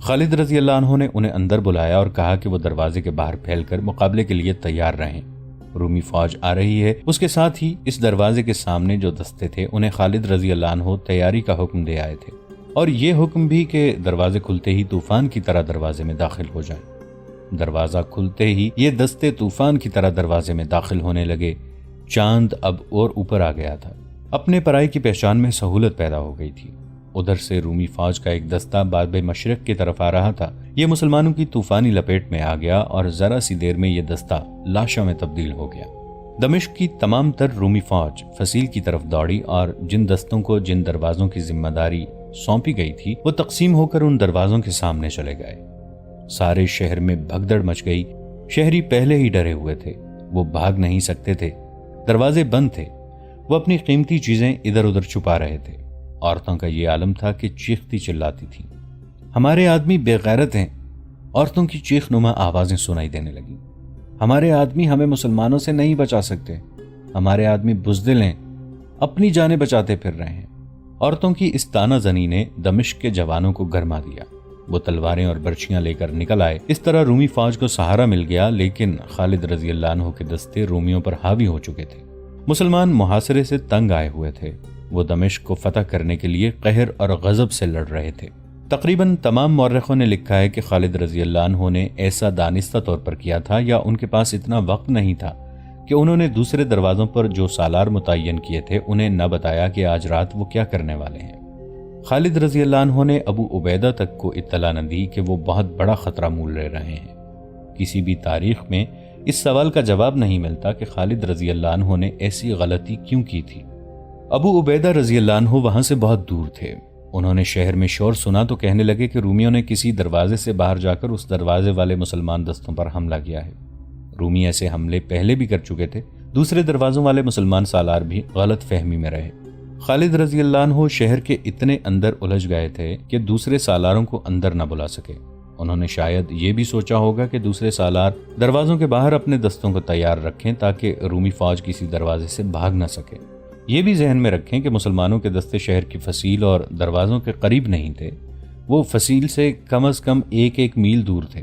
خالد رضی اللہ عنہ نے انہیں اندر بلایا اور کہا کہ وہ دروازے کے باہر پھیل کر مقابلے کے لیے تیار رہیں۔ رومی فوج آ رہی ہے۔ اس کے ساتھ ہی اس دروازے کے سامنے جو دستے تھے انہیں خالد رضی اللہ عنہ تیاری کا حکم دے آئے تھے، اور یہ حکم بھی کہ دروازے کھلتے ہی طوفان کی طرح دروازے میں داخل ہو جائیں۔ دروازہ کھلتے ہی یہ دستے طوفان کی طرح دروازے میں داخل ہونے لگے۔ چاند اب اور اوپر آ گیا تھا۔ اپنے پرائی کی پہچان میں سہولت پیدا ہو گئی تھی۔ ادھر سے رومی فوج کا ایک دستہ باب مشرق کی طرف آ رہا تھا۔ یہ مسلمانوں کی طوفانی لپیٹ میں آ گیا اور ذرا سی دیر میں یہ دستہ لاشوں میں تبدیل ہو گیا۔ دمشق کی تمام تر رومی فوج فصیل کی طرف دوڑی اور جن دستوں کو جن دروازوں کی ذمہ داری سونپی گئی تھی وہ تقسیم ہو کر ان دروازوں کے سامنے چلے گئے۔ سارے شہر میں بھگدڑ مچ گئی۔ شہری پہلے ہی ڈرے ہوئے تھے، وہ بھاگ نہیں سکتے تھے، دروازے بند تھے، وہ اپنی قیمتی چیزیں ادھر ادھر چھپا رہے تھے۔ عورتوں کا یہ عالم تھا کہ چیختی چلاتی تھیں، ہمارے آدمی بے غیرت ہیں۔ عورتوں کی چیخ نما آوازیں سنائی دینے لگیں، ہمارے آدمی ہمیں مسلمانوں سے نہیں بچا سکتے، ہمارے آدمی بزدل ہیں، اپنی جانیں بچاتے پھر رہے ہیں۔ عورتوں کی اس تانہ زنی نے دمشق کے جوانوں کو گرما دیا۔ وہ تلواریں اور برچیاں لے کر نکل آئے۔ اس طرح رومی فوج کو سہارا مل گیا، لیکن خالد رضی اللہ عنہ کے دستے رومیوں پر حاوی ہو چکے تھے۔ مسلمان محاصرے سے تنگ آئے ہوئے تھے۔ وہ دمشق کو فتح کرنے کے لیے قہر اور غضب سے لڑ رہے تھے۔ تقریباً تمام مورخوں نے لکھا ہے کہ خالد رضی اللہ عنہ نے ایسا دانستہ طور پر کیا تھا یا ان کے پاس اتنا وقت نہیں تھا کہ انہوں نے دوسرے دروازوں پر جو سالار متعین کیے تھے انہیں نہ بتایا کہ آج رات وہ کیا کرنے والے ہیں۔ خالد رضی اللہ عنہ نے ابو عبیدہ تک کو اطلاع نہ دی کہ وہ بہت بڑا خطرہ مول لے رہے ہیں۔ کسی بھی تاریخ میں اس سوال کا جواب نہیں ملتا کہ خالد رضی اللہ عنہ نے ایسی غلطی کیوں کی تھی۔ ابو عبیدہ رضی اللہ عنہ وہاں سے بہت دور تھے۔ انہوں نے شہر میں شور سنا تو کہنے لگے کہ رومیوں نے کسی دروازے سے باہر جا کر اس دروازے والے مسلمان دستوں پر حملہ کیا ہے۔ رومی ایسے حملے پہلے بھی کر چکے تھے۔ دوسرے دروازوں والے مسلمان سالار بھی غلط فہمی میں رہے۔ خالد رضی اللہ عنہ شہر کے اتنے اندر الجھ گئے تھے کہ دوسرے سالاروں کو اندر نہ بلا سکے۔ انہوں نے شاید یہ بھی سوچا ہوگا کہ دوسرے سالار دروازوں کے باہر اپنے دستوں کو تیار رکھیں تاکہ رومی فوج کسی دروازے سے بھاگ نہ سکے۔ یہ بھی ذہن میں رکھیں کہ مسلمانوں کے دستے شہر کی فصیل اور دروازوں کے قریب نہیں تھے، وہ فصیل سے کم از کم ایک میل دور تھے۔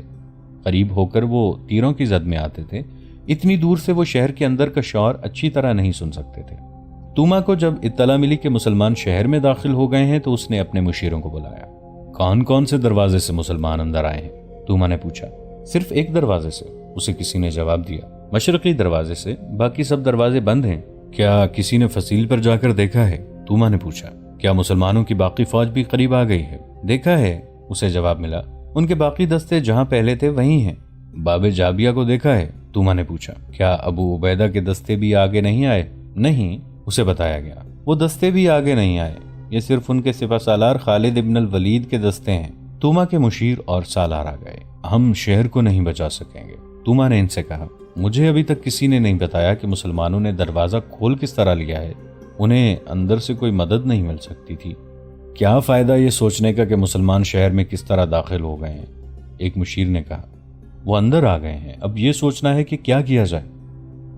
قریب ہو کر وہ تیروں کی زد میں آتے تھے، اتنی دور سے وہ شہر کے اندر کا شور اچھی طرح نہیں سن سکتے تھے۔ توما کو جب اطلاع ملی کہ مسلمان شہر میں داخل ہو گئے ہیں تو اس نے اپنے مشیروں کو بلایا۔ کون کون سے دروازے سے مسلمان اندر آئے ہیں؟ توما نے پوچھا۔ صرف ایک دروازے سے، اسے کسی نے جواب دیا، مشرقی دروازے سے، باقی سب دروازے بند ہیں۔ کیا کسی نے فصیل پر جا کر دیکھا ہے؟ توما نے پوچھا۔ کیا مسلمانوں کی باقی فوج بھی قریب آ گئی ہے؟ دیکھا ہے، اسے جواب ملا، ان کے باقی دستے جہاں پہلے تھے وہیں ہیں۔ باب جابیہ کو دیکھا ہے؟ توما نے پوچھا۔ کیا ابو عبیدہ کے دستے بھی آگے نہیں آئے؟ نہیں، اسے بتایا گیا، وہ دستے بھی آگے نہیں آئے، یہ صرف ان کے سپہ سالار خالد ابن الولید کے دستے ہیں۔ توما کے مشیر اور سالار آ گئے۔ ہم شہر کو نہیں بچا سکیں گے، توما نے ان سے کہا۔ مجھے ابھی تک کسی نے نہیں بتایا کہ مسلمانوں نے دروازہ کھول کس طرح لیا ہے، انہیں اندر سے کوئی مدد نہیں مل سکتی تھی۔ کیا فائدہ یہ سوچنے کا کہ مسلمان شہر میں کس طرح داخل ہو گئے ہیں، ایک مشیر نے کہا۔ وہ اندر آ گئے ہیں، اب یہ سوچنا ہے کہ کیا کیا جائے،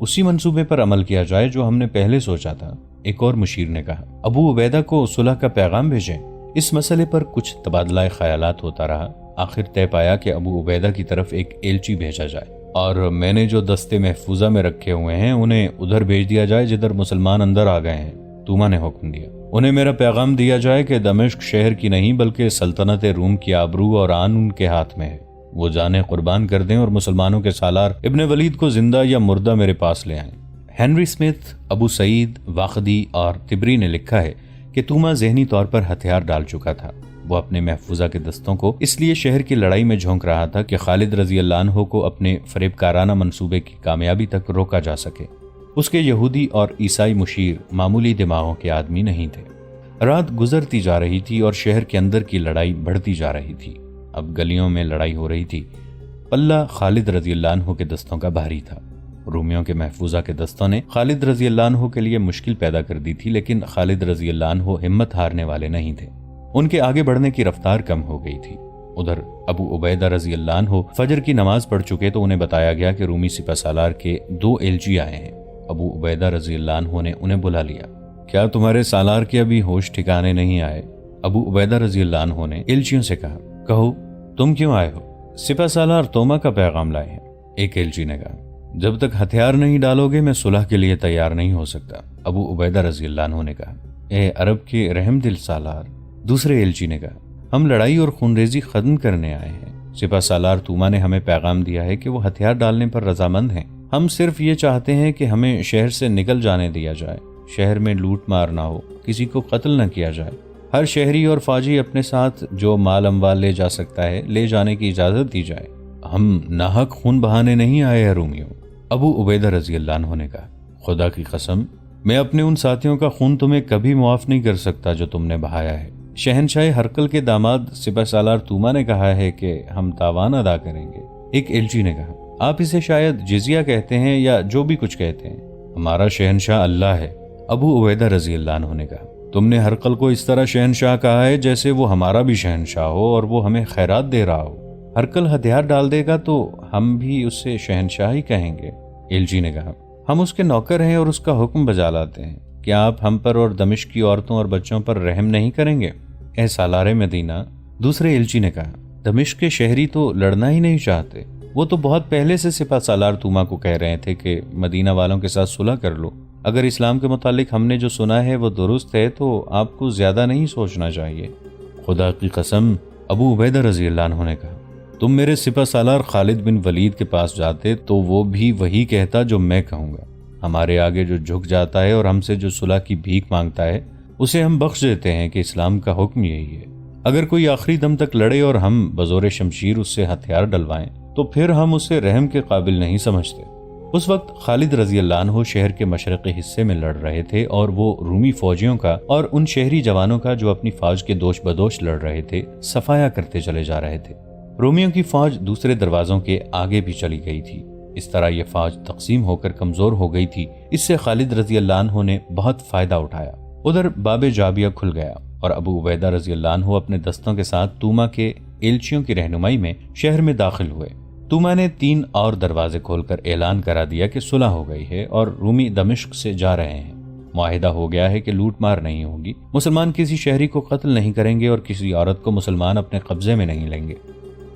اسی منصوبے پر عمل کیا جائے جو ہم نے پہلے سوچا تھا، ایک اور مشیر نے کہا۔ ابو عبیدہ کو صلح کا پیغام بھیجیں۔ اس مسئلے پر کچھ تبادلہ خیالات ہوتا رہا۔ آخر طے پایا کہ ابو عبیدہ کی طرف ایک ایلچی بھیجا جائے اور میں نے جو دستے محفوظہ میں رکھے ہوئے ہیں انہیں ادھر بھیج دیا جائے جدھر مسلمان اندر آ گئے ہیں۔ توما نے حکم دیا۔ انہیں میرا پیغام دیا جائے کہ دمشق شہر کی نہیں بلکہ سلطنت روم کی آبرو اور آن ان کے ہاتھ میں ہے، وہ جانیں قربان کر دیں اور مسلمانوں کے سالار ابن ولید کو زندہ یا مردہ میرے پاس لے آئیں۔ ہنری اسمتھ، ابو سعید، واقدی اور تبری نے لکھا ہے کہ توما ذہنی طور پر ہتھیار ڈال چکا تھا۔ وہ اپنے محفوظہ کے دستوں کو اس لیے شہر کی لڑائی میں جھونک رہا تھا کہ خالد رضی اللہ عنہ کو اپنے فریب کارانہ منصوبے کی کامیابی تک روکا جا سکے۔ اس کے یہودی اور عیسائی مشیر معمولی دماغوں کے آدمی نہیں تھے۔ رات گزرتی جا رہی تھی اور شہر کے اندر کی لڑائی بڑھتی جا رہی تھی۔ اب گلیوں میں لڑائی ہو رہی تھی۔ پلہ خالد رضی اللہ عنہ کے دستوں کا بھاری تھا۔ رومیوں کے محفوظہ کے دستوں نے خالد رضی اللہ عنہ کے لیے مشکل پیدا کر دی تھی، لیکن خالد رضی اللہ عنہ ہمت ہارنے والے نہیں تھے۔ ان کے آگے بڑھنے کی رفتار کم ہو گئی تھی۔ ادھر ابو عبیدہ رضی اللہ عنہ فجر کی نماز پڑھ چکے تو انہیں بتایا گیا کہ رومی سپہ سالار کے 2 ایلچی آئے ہیں۔ ابو عبیدہ رضی اللہ عنہ نے انہیں بلا لیا۔ کیا تمہارے سالار کے ابھی ہوش ٹھکانے نہیں آئے؟ ابو عبیدہ رضی اللہ عنہ نے ایلچیوں سے کہا۔ کہو تم کیوں آئے ہو؟ سپہ سالار توما کا پیغام لائے ہیں، ایک ایلچی نے کہا۔ جب تک ہتھیار نہیں ڈالو گے میں صلح کے لیے تیار نہیں ہو سکتا، ابو عبیدہ رضی اللہ عنہ نے کہا۔ اے عرب کے رحم دل سالار، دوسرے ایلچی نے کہا، ہم لڑائی اور خونریزی ختم کرنے آئے ہیں۔ سپہ سالار توما نے ہمیں پیغام دیا ہے کہ وہ ہتھیار ڈالنے پر رضامند ہیں۔ ہم صرف یہ چاہتے ہیں کہ ہمیں شہر سے نکل جانے دیا جائے، شہر میں لوٹ مار نہ ہو، کسی کو قتل نہ کیا جائے، ہر شہری اور فوجی اپنے ساتھ جو مال اموال لے جا سکتا ہے لے جانے کی اجازت دی جائے۔ ہم ناحق خون بہانے نہیں آئے ہیں رومیوں، ابو عبیدہ رضی اللہ عنہ نے کہا۔ خدا کی قسم، میں اپنے ان ساتھیوں کا خون تمہیں کبھی معاف نہیں کر سکتا جو تم نے بہایا ہے۔ شہنشاہ ہرقل کے داماد سپہ سالار توما نے کہا ہے کہ ہم تاوان ادا کریں گے، ایک ایلچی نے کہا۔ آپ اسے شاید جزیہ کہتے ہیں یا جو بھی کچھ کہتے ہیں، ہمارا شہنشاہ اللہ ہے، ابو عبیدہ رضی اللہ عنہ نے کہا۔ تم نے ہرقل کو اس طرح شہنشاہ کہا ہے جیسے وہ ہمارا بھی شہنشاہ ہو اور وہ ہمیں خیرات دے رہا ہو۔ ہرقل ہتھیار ڈال دے گا تو ہم بھی اس سے شہنشاہ ہی کہیں گے، ایلچی نے کہا۔ ہم اس کے نوکر ہیں اور اس کا حکم بجا لاتے ہیں، کیا آپ ہم پر اور دمشق کی عورتوں اور بچوں پر رحم نہیں کریں گے؟ اے سالار مدینہ، دوسرے ایلچی نے کہا، دمشق کے شہری تو لڑنا ہی نہیں چاہتے، وہ تو بہت پہلے سے سپہ سالار توما کو کہہ رہے تھے کہ مدینہ والوں کے ساتھ صلح کر لو۔ اگر اسلام کے متعلق ہم نے جو سنا ہے وہ درست ہے تو آپ کو زیادہ نہیں سوچنا چاہیے۔ خدا کی قسم، ابو عبیدہ رضی اللہ عنہ نے کہا، تم میرے سپہ سالار خالد بن ولید کے پاس جاتے تو وہ بھی وہی کہتا جو میں کہوں گا۔ ہمارے آگے جو جھک جاتا ہے اور ہم سے جو صلح کی بھیک مانگتا ہے اسے ہم بخش دیتے ہیں کہ اسلام کا حکم یہی ہے۔ اگر کوئی آخری دم تک لڑے اور ہم بزور شمشیر اس سے ہتھیار ڈلوائیں تو پھر ہم اسے رحم کے قابل نہیں سمجھتے۔ اس وقت خالد رضی اللہ عنہ شہر کے مشرقی حصے میں لڑ رہے تھے اور وہ رومی فوجیوں کا اور ان شہری جوانوں کا جو اپنی فوج کے دوش بدوش لڑ رہے تھے صفایا کرتے چلے جا رہے تھے۔ رومیوں کی فوج دوسرے دروازوں کے آگے بھی چلی گئی تھی۔ اس طرح یہ فوج تقسیم ہو کر کمزور ہو گئی تھی۔ اس سے خالد رضی اللہ عنہ نے بہت فائدہ اٹھایا۔ ادھر باب جابیہ کھل گیا اور ابو عبیدہ رضی اللہ عنہ اپنے دستوں کے ساتھ توما کے ایلچیوں کی رہنمائی میں شہر میں داخل ہوئے۔ توما نے 3 اور دروازے کھول کر اعلان کرا دیا کہ صلح ہو گئی ہے اور رومی دمشق سے جا رہے ہیں۔ معاہدہ ہو گیا ہے کہ لوٹ مار نہیں ہوگی، مسلمان کسی شہری کو قتل نہیں کریں گے اور کسی عورت کو مسلمان اپنے قبضے میں نہیں لیں گے۔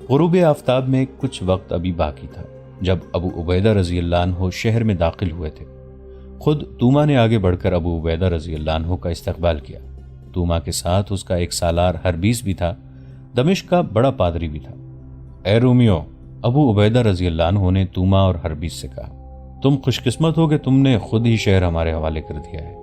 غروب آفتاب میں کچھ وقت ابھی باقی تھا جب ابو عبیدہ رضی اللہ عنہ شہر میں داخل ہوئے تھے۔ خود توما نے آگے بڑھ کر ابو عبیدہ رضی اللہ عنہ کا استقبال کیا۔ توما کے ساتھ اس کا ایک سالار ہربیس بھی تھا، دمشق کا بڑا پادری بھی تھا۔ اے رومیو، ابو عبیدہ رضی اللہ عنہ نے توما اور ہربیس سے کہا، تم خوش قسمت ہو کہ تم نے خود ہی شہر ہمارے حوالے کر دیا ہے۔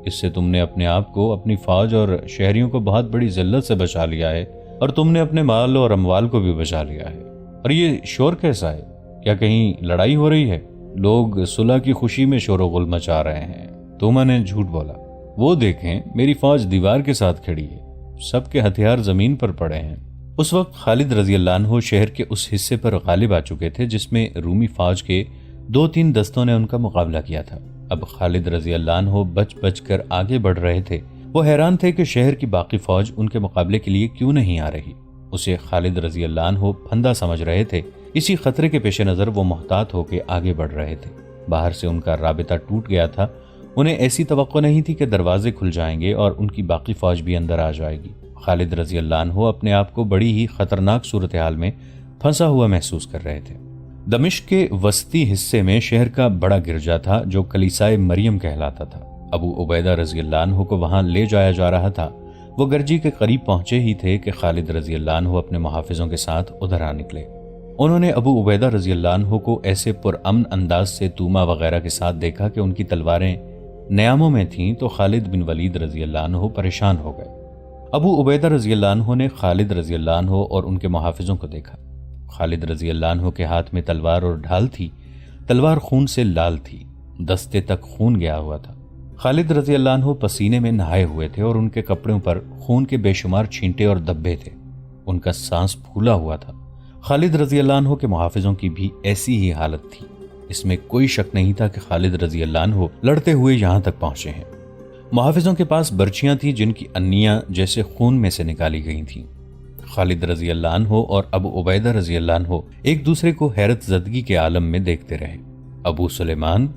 اس سے تم نے اپنے آپ کو، اپنی فوج اور شہریوں کو بہت بڑی ذلت سے بچا لیا ہے اور تم نے اپنے مال اور اموال کو بھی بچا لیا ہے۔ اور یہ شور کیسا ہے؟ کیا کہیں لڑائی ہو رہی ہے؟ لوگ صلح کی خوشی میں شور و غل مچا رہے ہیں۔ توما نے جھوٹ بولا، وہ دیکھیں میری فوج دیوار کے ساتھ کھڑی ہے، سب کے ہتھیار زمین پر پڑے ہیں۔ اس وقت خالد رضی اللہ عنہ شہر کے اس حصے پر غالب آ چکے تھے جس میں رومی فوج کے 2-3 دستوں نے ان کا مقابلہ کیا تھا۔ اب خالد رضی اللہ عنہ بچ بچ کر آگے بڑھ رہے تھے۔ وہ حیران تھے کہ شہر کی باقی فوج ان کے مقابلے کے لیے کیوں نہیں آ رہی۔ اسے خالد رضی اللہ عنہ پھندا سمجھ رہے تھے۔ اسی خطرے کے پیش نظر وہ محتاط ہو کے آگے بڑھ رہے تھے۔ باہر سے ان کا رابطہ ٹوٹ گیا تھا۔ انہیں ایسی توقع نہیں تھی کہ دروازے کھل جائیں گے اور ان کی باقی فوج بھی اندر آ جائے گی۔ خالد رضی اللہ عنہ اپنے آپ کو بڑی ہی خطرناک صورتحال میں پھنسا ہوا محسوس کر رہے تھے۔ دمشق کے وسطی حصے میں شہر کا بڑا گرجا تھا جو کلیسائے مریم کہلاتا تھا۔ ابو عبیدہ رضی اللہ عنہ کو وہاں لے جایا جا رہا تھا۔ وہ گرجی کے قریب پہنچے ہی تھے کہ خالد رضی اللہ عنہ اپنے محافظوں کے ساتھ ادھر آ نکلے۔ انہوں نے ابو عبیدہ رضی اللہ عنہ کو ایسے پرامن انداز سے توما وغیرہ کے ساتھ دیکھا کہ ان کی تلواریں نیاموں میں تھیں تو خالد بن ولید رضی اللہ عنہ پریشان ہو گئے۔ ابو عبیدہ رضی اللہ عنہ نے خالد رضی اللہ عنہ اور ان کے محافظوں کو دیکھا۔ خالد رضی اللہ عنہ کے ہاتھ میں تلوار اور ڈھال تھی۔ تلوار خون سے لال تھی، دستے تک خون گیا ہوا تھا۔ خالد رضی اللہ عنہ پسینے میں نہائے ہوئے تھے اور ان کے کپڑوں پر خون کے بے شمار چھینٹے اور دبے تھے۔ ان کا سانس پھولا ہوا تھا۔ خالد رضی اللہ عنہ کے محافظوں کی بھی ایسی ہی حالت تھی۔ اس میں کوئی شک نہیں تھا کہ خالد رضی اللہ عنہ لڑتے ہوئے یہاں تک پہنچے ہیں۔ محافظوں کے پاس برچیاں تھیں جن کی انیاں جیسے خون میں سے نکالی گئی تھیں۔ خالد رضی اللہ عنہ اور ابو عبیدہ رضی اللہ عنہ ایک دوسرے کو حیرت زدگی کے عالم میں دیکھتے رہے۔ ابو سلیمان،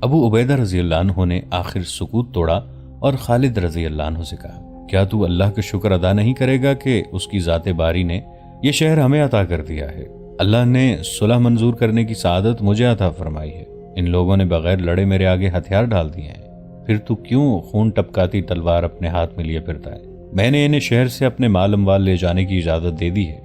ابو عبیدہ رضی اللہ عنہ نے آخر سکوت توڑا اور خالد رضی اللہ عنہ سے کہا، کیا تو اللہ کا شکر ادا نہیں کرے گا کہ اس کی ذات باری نے یہ شہر ہمیں عطا کر دیا ہے، اللہ نے صلح منظور کرنے کی سعادت مجھے عطا فرمائی ہے، ان لوگوں نے بغیر لڑے میرے آگے ہتھیار ڈال دیے ہیں، پھر تو کیوں خون ٹپکاتی تلوار اپنے ہاتھ میں لیے پھرتا ہے؟ میں نے انہیں شہر سے اپنے مال اموال لے جانے کی اجازت دے دی ہے۔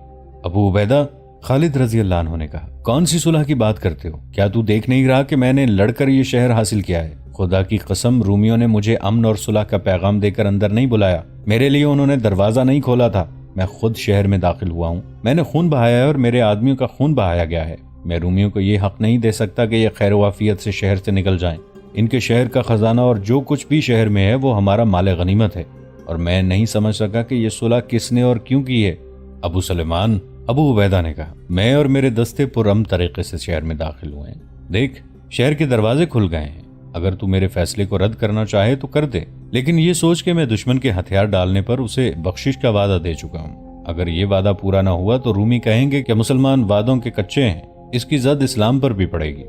ابو عبیدہ، خالد رضی اللہ عنہ نے کہا، کون سی صلح کی بات کرتے ہو؟ کیا تو دیکھ نہیں رہا کہ میں نے لڑ کر یہ شہر حاصل کیا ہے؟ خدا کی قسم، رومیوں نے مجھے امن اور صلح کا پیغام دے کر اندر نہیں بلایا، میرے لیے انہوں نے دروازہ نہیں کھولا تھا، میں خود شہر میں داخل ہوا ہوں، میں نے خون بہایا ہے اور میرے آدمیوں کا خون بہایا گیا ہے، میں رومیوں کو یہ حق نہیں دے سکتا کہ یہ خیر و عافیت سے شہر سے نکل جائیں، ان کے شہر کا خزانہ اور جو کچھ بھی شہر میں ہے وہ ہمارا مال غنیمت ہے، اور میں نہیں سمجھ سکا کہ یہ صلح کس نے اور کیوں کی ہے۔ ابو سلیمان، ابو عبیدہ نے کہا، میں اور میرے دستے پرامن طریقے سے شہر میں داخل ہوئے ہیں، دیکھ شہر کے دروازے کھل گئے ہیں، اگر تو میرے فیصلے کو رد کرنا چاہے تو کر دے، لیکن یہ سوچ کہ میں دشمن کے ہتھیار ڈالنے پر اسے بخشش کا وعدہ دے چکا ہوں، اگر یہ وعدہ پورا نہ ہوا تو رومی کہیں گے کہ مسلمان وعدوں کے کچے ہیں، اس کی زد اسلام پر بھی پڑے گی۔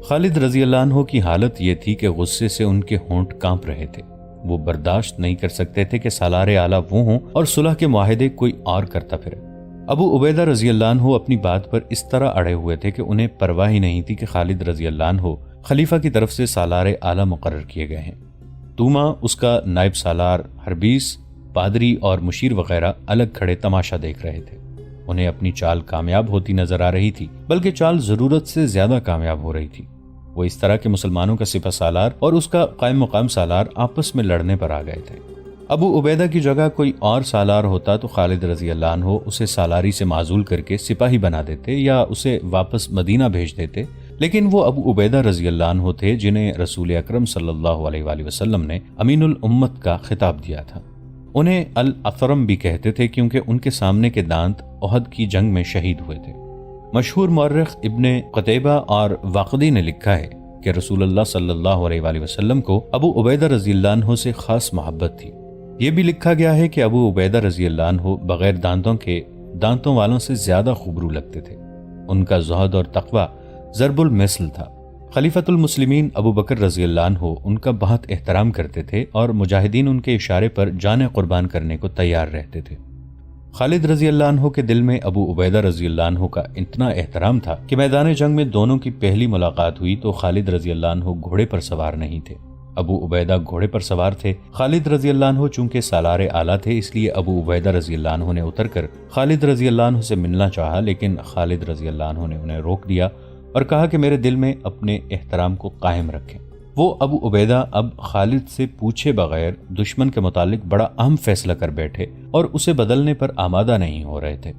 خالد رضی اللہ عنہ کی حالت یہ تھی کہ غصے سے ان کے ہونٹ کانپ رہے تھے، وہ برداشت نہیں کر سکتے تھے کہ سالار اعلیٰ وہ ہوں اور صلح کے معاہدے کوئی اور کرتا پھرے۔ ابو عبیدہ رضی اللہ عنہ اپنی بات پر اس طرح اڑے ہوئے تھے کہ انہیں پرواہ ہی نہیں تھی کہ خالد رضی اللہ عنہ خلیفہ کی طرف سے سالار اعلیٰ مقرر کیے گئے ہیں۔ توما، اس کا نائب سالار، حربیس، پادری اور مشیر وغیرہ الگ کھڑے تماشا دیکھ رہے تھے، انہیں اپنی چال کامیاب ہوتی نظر آ رہی تھی، بلکہ چال ضرورت سے زیادہ کامیاب ہو رہی تھی۔ وہ اس طرح کہ مسلمانوں کا سپہ سالار اور اس کا قائم مقام سالار آپس میں لڑنے پر آ گئے تھے۔ ابو عبیدہ کی جگہ کوئی اور سالار ہوتا تو خالد رضی اللہ عنہ اسے سالاری سے معزول کر کے سپاہی بنا دیتے یا اسے واپس مدینہ بھیج دیتے، لیکن وہ ابو عبیدہ رضی اللہ عنہ تھے جنہیں رسول اکرم صلی اللہ علیہ وآلہ وسلم نے امین الامت کا خطاب دیا تھا۔ انہیں الاثرم بھی کہتے تھے کیونکہ ان کے سامنے کے دانت احد کی جنگ میں شہید ہوئے تھے۔ مشہور مورخ ابن قتیبہ اور واقدی نے لکھا ہے کہ رسول اللہ صلی اللہ علیہ وآلہ وسلم کو ابو عبیدہ رضی اللہ عنہ سے خاص محبت تھی۔ یہ بھی لکھا گیا ہے کہ ابو عبیدہ رضی اللہ عنہ بغیر دانتوں کے دانتوں والوں سے زیادہ خوبرو لگتے تھے، ان کا زہد اور تقوی ضرب المثل تھا۔ خلیفۃ المسلمین ابو بکر رضی اللہ عنہ ان کا بہت احترام کرتے تھے اور مجاہدین ان کے اشارے پر جانیں قربان کرنے کو تیار رہتے تھے۔ خالد رضی اللہ عنہ کے دل میں ابو عبیدہ رضی اللہ عنہ کا اتنا احترام تھا کہ میدان جنگ میں دونوں کی پہلی ملاقات ہوئی تو خالد رضی اللہ عنہ گھوڑے پر سوار نہیں تھے، ابو عبیدہ گھوڑے پر سوار تھے۔ خالد رضی اللہ عنہ چونکہ سالار اعلیٰ تھے اس لیے ابو عبیدہ رضی اللہ عنہ نے اتر کر خالد رضی اللہ عنہ سے ملنا چاہا، لیکن خالد رضی اللہ عنہ نے انہیں روک دیا اور کہا کہ میرے دل میں اپنے احترام کو قائم رکھیں۔ وہ ابو عبیدہ اب خالد سے پوچھے بغیر دشمن کے متعلق بڑا اہم فیصلہ کر بیٹھے اور اسے بدلنے پر آمادہ نہیں ہو رہے تھے۔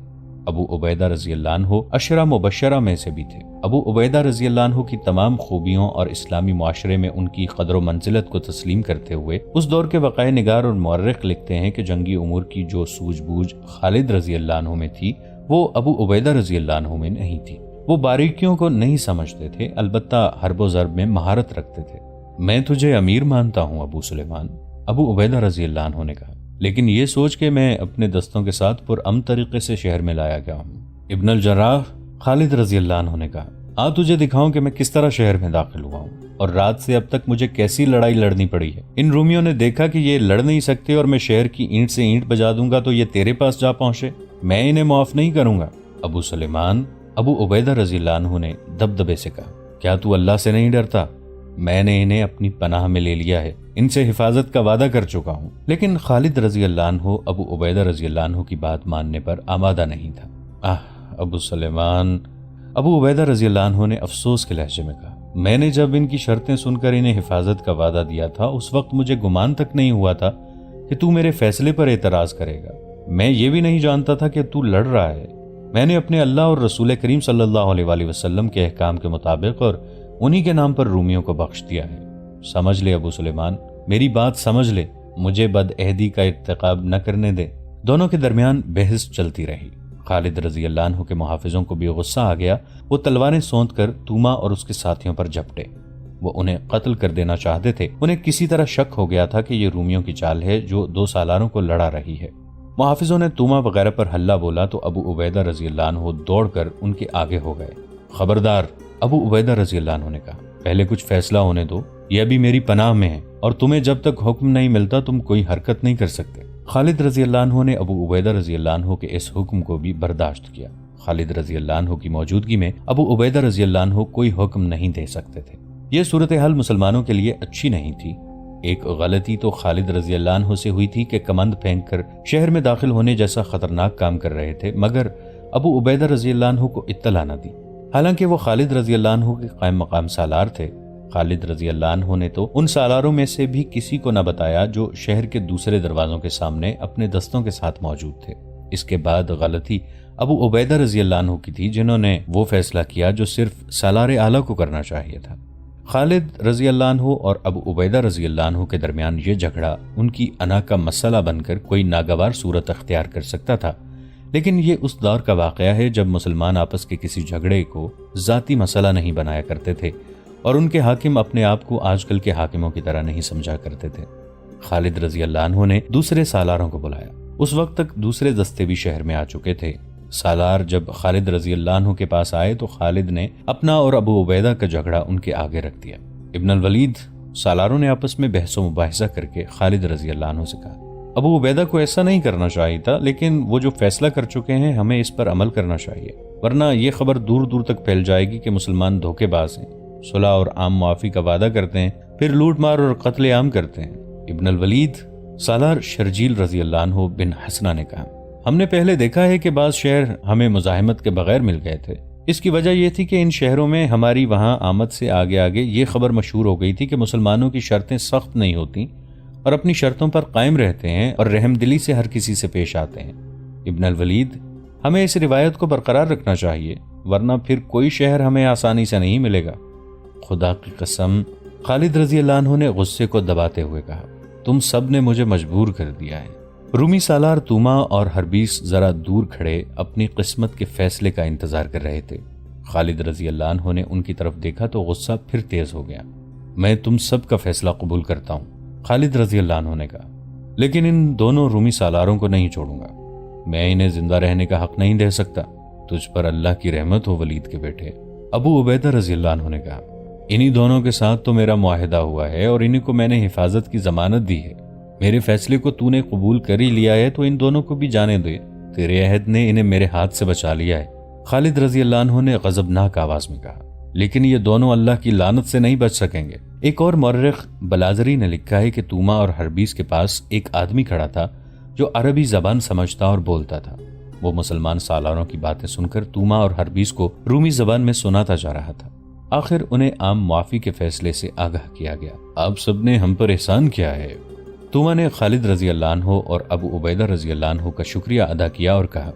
ابو عبیدہ رضی اللہ عنہ عشرہ مبشرہ میں سے بھی تھے۔ ابو عبیدہ رضی اللہ عنہ کی تمام خوبیوں اور اسلامی معاشرے میں ان کی قدر و منزلت کو تسلیم کرتے ہوئے اس دور کے وقائع نگار اور مورخ لکھتے ہیں کہ جنگی امور کی جو سوجھ بوجھ خالد رضی اللہ عنہ میں تھی وہ ابو عبیدہ رضی اللہ عنہ میں نہیں تھی۔ وہ باریکیوں کو نہیں سمجھتے تھے، البتہ حرب و ضرب میں مہارت رکھتے تھے۔ میں تجھے امیر مانتا ہوں ابو سلیمان، ابو عبیدہ رضی اللہ عنہ نے کہا، لیکن یہ سوچ کہ میں اپنے دستوں کے ساتھ پرامن طریقے سے شہر میں لایا گیا ہوں۔ ابن الجراح، خالد رضی اللہ عنہ نے کہا، تجھے دکھاؤں کہ میں کس طرح شہر میں داخل ہوا ہوں اور رات سے اب تک مجھے کیسی لڑائی لڑنی پڑی ہے۔ ان رومیوں نے دیکھا کہ یہ لڑ نہیں سکتے اور میں شہر کی اینٹ سے اینٹ بجا دوں گا تو یہ تیرے پاس جا پہنچے، میں انہیں معاف نہیں کروں گا۔ ابو سلیمان، ابو عبیدہ رضی اللہ عنہ نے دبدبے سے کہا، کیا تو اللہ سے نہیں ڈرتا؟ میں نے انہیں اپنی پناہ میں لے لیا ہے، ان سے حفاظت کا وعدہ کر چکا ہوں۔ لیکن خالد رضی اللہ عنہ ابو عبیدہ رضی اللہ عنہ کی بات ماننے پر آمادہ نہیں تھا۔ ابو سلیمان، ابو عبیدہ رضی اللہ عنہ نے افسوس کے لہجے میں کہا، میں نے جب ان کی شرطیں سن کر انہیں حفاظت کا وعدہ دیا تھا اس وقت مجھے گمان تک نہیں ہوا تھا کہ تو میرے فیصلے پر اعتراض کرے گا۔ میں یہ بھی نہیں جانتا تھا کہ تو لڑ رہا ہے۔ میں نے اپنے اللہ اور رسول کریم صلی اللہ علیہ وآلہ وسلم کے احکام کے مطابق اور انہی کے نام پر رومیوں کو بخش دیا ہے۔ سمجھ لے ابو سلیمان، میری بات سمجھ لے، مجھے بد عہدی کا ارتکاب نہ کرنے دے۔ دونوں کے درمیان بحث چلتی رہی۔ خالد رضی اللہ عنہ کے محافظوں کو بھی غصہ آ گیا، وہ تلواریں سونت کر توما اور اس کے ساتھیوں پر جھپٹے۔ وہ انہیں قتل کر دینا چاہتے تھے، انہیں کسی طرح شک ہو گیا تھا کہ یہ رومیوں کی چال ہے جو دو سالاروں کو لڑا رہی ہے۔ محافظوں نے توما وغیرہ پر حلہ بولا تو ابو عبیدہ رضی اللہ عنہ دوڑ کر ان کے آگے ہو گئے۔ خبردار، ابو عبیدہ رضی اللہ عنہ نے کہا، پہلے کچھ فیصلہ ہونے دو، یہ ابھی میری پناہ میں ہے اور تمہیں جب تک حکم نہیں ملتا تم کوئی حرکت نہیں کر سکتے۔ خالد رضی اللہ عنہ نے ابو عبیدہ رضی اللہ عنہ کے اس حکم کو بھی برداشت کیا۔ خالد رضی اللہ عنہ کی موجودگی میں ابو عبیدہ رضی اللہ عنہ کوئی حکم نہیں دے سکتے تھے۔ یہ صورتحال مسلمانوں کے لیے اچھی نہیں تھی۔ ایک غلطی تو خالد رضی اللہ عنہ سے ہوئی تھی کہ کمند پھینک کر شہر میں داخل ہونے جیسا خطرناک کام کر رہے تھے، مگر ابو عبیدہ رضی اللہ عنہ کو اطلاع نہ دی، حالانکہ وہ خالد رضی اللہ عنہ کے قائم مقام سالار تھے۔ خالد رضی اللہ عنہ نے تو ان سالاروں میں سے بھی کسی کو نہ بتایا جو شہر کے دوسرے دروازوں کے سامنے اپنے دستوں کے ساتھ موجود تھے۔ اس کے بعد غلطی ابو عبیدہ رضی اللہ عنہ کی تھی، جنہوں نے وہ فیصلہ کیا جو صرف سالار اعلیٰ کو کرنا چاہیے تھا۔ خالد رضی اللہ عنہ اور ابو عبیدہ رضی اللہ عنہ کے درمیان یہ جھگڑا ان کی انا کا مسئلہ بن کر کوئی ناگوار صورت اختیار کر سکتا تھا، لیکن یہ اس دور کا واقعہ ہے جب مسلمان آپس کے کسی جھگڑے کو ذاتی مسئلہ نہیں بنایا کرتے تھے اور ان کے حاکم اپنے آپ کو آج کل کے حاکموں کی طرح نہیں سمجھا کرتے تھے۔ خالد رضی اللہ عنہ نے دوسرے سالاروں کو بلایا۔ اس وقت تک دوسرے دستے بھی شہر میں آ چکے تھے۔ سالار جب خالد رضی اللہ عنہ کے پاس آئے تو خالد نے اپنا اور ابو عبیدہ کا جھگڑا ان کے آگے رکھ دیا۔ ابن الولید سالاروں نے آپس میں بحث و مباحثہ کر کے خالد رضی اللہ عنہ سے کہا، ابو عبیدہ کو ایسا نہیں کرنا چاہیے تھا، لیکن وہ جو فیصلہ کر چکے ہیں ہمیں اس پر عمل کرنا چاہیے، ورنہ یہ خبر دور دور تک پھیل جائے گی کہ مسلمان دھوکے باز ہیں، صلح اور عام معافی کا وعدہ کرتے ہیں، پھر لوٹ مار اور قتل عام کرتے ہیں۔ ابن الولید سالار شرجیل رضی اللہ عنہ بن حسنہ نے کہا، ہم نے پہلے دیکھا ہے کہ بعض شہر ہمیں مزاحمت کے بغیر مل گئے تھے۔ اس کی وجہ یہ تھی کہ ان شہروں میں ہماری وہاں آمد سے آگے آگے یہ خبر مشہور ہو گئی تھی کہ مسلمانوں کی شرطیں سخت نہیں ہوتی اور اپنی شرطوں پر قائم رہتے ہیں اور رحم دلی سے ہر کسی سے پیش آتے ہیں۔ ابن الولید، ہمیں اس روایت کو برقرار رکھنا چاہیے، ورنہ پھر کوئی شہر ہمیں آسانی سے نہیں ملے گا۔ خدا کی قسم، خالد رضی اللہ عنہ نے غصے کو دباتے ہوئے کہا، تم سب نے مجھے مجبور کر دیا ہے۔ رومی سالار توما اور حربیس ذرا دور کھڑے اپنی قسمت کے فیصلے کا انتظار کر رہے تھے۔ خالد رضی اللہ عنہ نے ان کی طرف دیکھا تو غصہ پھر تیز ہو گیا۔ میں تم سب کا فیصلہ قبول کرتا ہوں، خالد رضی اللہ عنہ نے کہا، لیکن ان دونوں رومی سالاروں کو نہیں چھوڑوں گا۔ میں انہیں زندہ رہنے کا حق نہیں دے سکتا۔ تجھ پر اللہ کی رحمت ہو ولید کے بیٹے، ابو عبیدہ رضی اللہ عنہ نے کہا، انہی دونوں کے ساتھ تو میرا معاہدہ ہوا ہے اور انہی کو میں نے حفاظت کی ضمانت دی ہے۔ میرے فیصلے کو تو نے قبول کر ہی لیا ہے تو ان دونوں کو بھی جانے دے، تیرے عہد نے انہیں میرے ہاتھ سے بچا لیا ہے۔ خالد رضی اللہ عنہ نے غضبناک آواز میں کہا، لیکن یہ دونوں اللہ کی لعنت سے نہیں بچ سکیں گے۔ ایک اور مورخ بلازری نے لکھا ہے کہ توما اور حربیس کے پاس ایک آدمی کھڑا تھا جو عربی زبان سمجھتا اور بولتا تھا۔ وہ مسلمان سالاروں کی باتیں سن کر توما اور حربیس کو رومی زبان میں سناتا جا رہا تھا۔ آخر انہیں عام معافی کے فیصلے سے آگاہ کیا گیا۔ آپ سب نے ہم پر احسان کیا ہے۔ توما نے خالد رضی اللہ عنہ اور ابو عبیدہ رضی اللہ عنہ کا شکریہ ادا کیا اور کہا،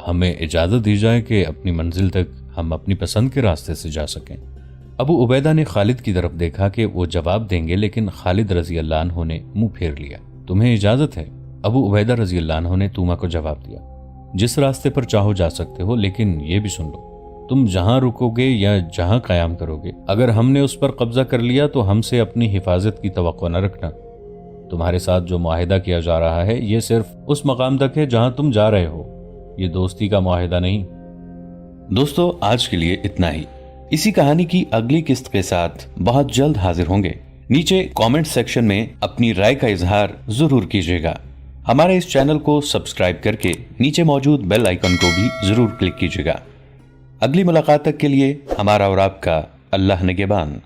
ہمیں اجازت دی جائے کہ اپنی منزل تک ہم اپنی پسند کے راستے سے جا سکیں۔ ابو عبیدہ نے خالد کی طرف دیکھا کہ وہ جواب دیں گے، لیکن خالد رضی اللہ عنہ نے منہ پھیر لیا۔ تمہیں اجازت ہے؟ ابو عبیدہ رضی اللہ عنہ نے توما کو جواب دیا، جس راستے پر چاہو جا سکتے ہو، لیکن یہ بھی سن لو، تم جہاں رکو گے یا جہاں قیام کرو گے، اگر ہم نے اس پر قبضہ کر لیا تو ہم سے اپنی حفاظت کی توقع نہ رکھنا۔ تمہارے ساتھ جو معاہدہ کیا جا رہا ہے یہ صرف اس مقام تک ہے جہاں تم جا رہے ہو، یہ دوستی کا معاہدہ نہیں۔ دوستو، آج کے لیے اتنا ہی۔ اسی کہانی کی اگلی قسط کے ساتھ بہت جلد حاضر ہوں گے۔ نیچے کامنٹ سیکشن میں اپنی رائے کا اظہار ضرور کیجیے گا۔ ہمارے اس چینل کو سبسکرائب کر کے نیچے موجود بیل آئیکن کو بھی ضرور کلک کیجیے گا۔ اگلی ملاقات تک کے لیے ہمارا اور آپ کا اللہ نگہبان۔